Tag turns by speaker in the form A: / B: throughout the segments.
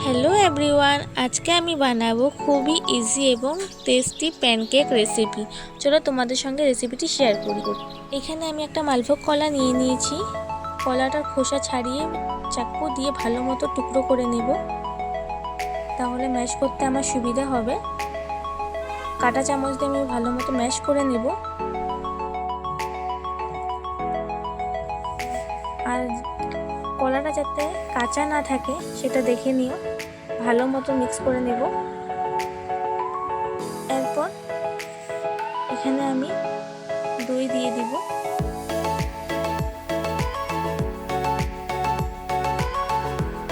A: Hello everyone, आज के आमी बानाबो खूबी इजी एवं टेस्टी पैनकेक रेसिपि। चलो तुम्हारे संगे रेसिपिटी शेयर करी। एखाने आमी एकटा मालभोग कला निये निয়েছি। कलाटार खोसा छाड़िए चाकू दिए भालो मतो टुकरो करे नेब, ताहले मैश करते आमार सुविधा होबे। काटा चामच दिए आमी भालो मतो मैश करे नेब। और कलाटा जाते काचा ना थाके सेटा देखे निओ। भालो मतो मिक्स करे नेब। एरपर एखाने आमी दई दिए दिब।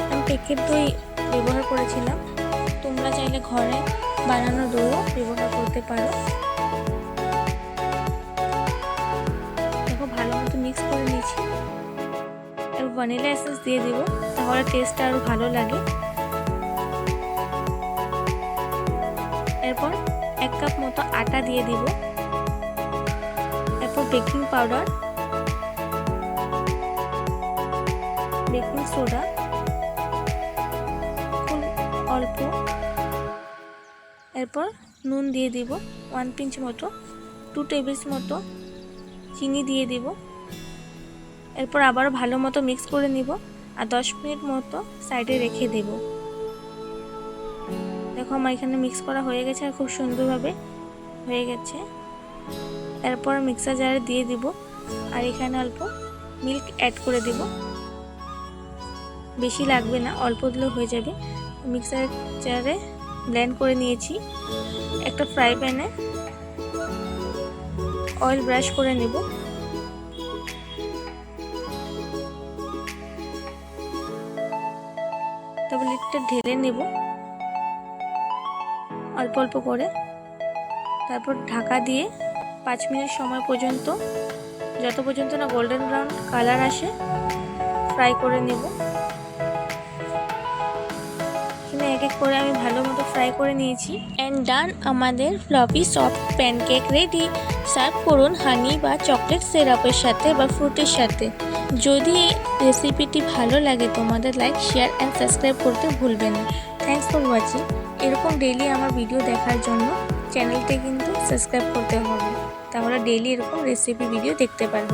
A: आमी पैकेट दई व्यवहार करेछिलाम, तोमरा चाइले घरे बानानो दईও व्यवहार करते पारो। देखो भालो मतो मिक्स करे निয়েছি। वैनिला एसेंस दिए দিব, তাহলে টেস্টটা আরো ভালো লাগে। এরপর 1 কাপ মতো আটা দিয়ে দিব। এরপর বেকিং পাউডার, বেকিং সোডা অল্প, এরপর নুন দিয়ে দিব 1 পিঞ্চ মতো, 2 টেবিল মতো চিনি দিয়ে দিব। এরপর আবার ভালো মতো মিক্স করে নিব আর 10 মিনিট মতো সাইডে রেখে দেব। দেখো আমার এখানে মিক্স করা হয়ে গেছে আর খুব সুন্দরভাবে হয়ে গেছে। এরপর মিক্সার জারে দিয়ে দিব আর এখানে অল্প মিল্ক অ্যাড করে দেব। বেশি লাগবে না, অল্প দিলেও হয়ে যাবে। মিক্সার জারে ব্লেন্ড করে নিয়েছি। একটা ফ্রাই প্যানে অয়েল ব্রাশ করে নেব। তারপর লিডটা ঢেলে নেব অল্প অল্প করে। তারপর ঢাকা দিয়ে 5 মিনিট সময় পর্যন্ত, যত পর্যন্ত না গোল্ডেন ব্রাউন কালার আসে, ফ্রাই করে নেব। এখানে এক এক করে আমি ভালো মতো ফ্রাই করে নিয়েছি। এন্ড ডান, আমাদের fluffy soft pancake ready. Serve করুন হানি বা চকলেট সিরাপের সাথে বা ফ্রুটের সাথে। যদি এই রেসিপিটি ভালো লাগে তোমাদের লাইক, শেয়ার অ্যান্ড সাবস্ক্রাইব করতে ভুলবেন না। Thanks for watching. এরকম ডেইলি আমার ভিডিও দেখার জন্য চ্যানেলটা কিন্তু সাবস্ক্রাইব করতে হবে, তাহলে ডেইলি এরকম রেসিপি ভিডিও দেখতে পারবেন।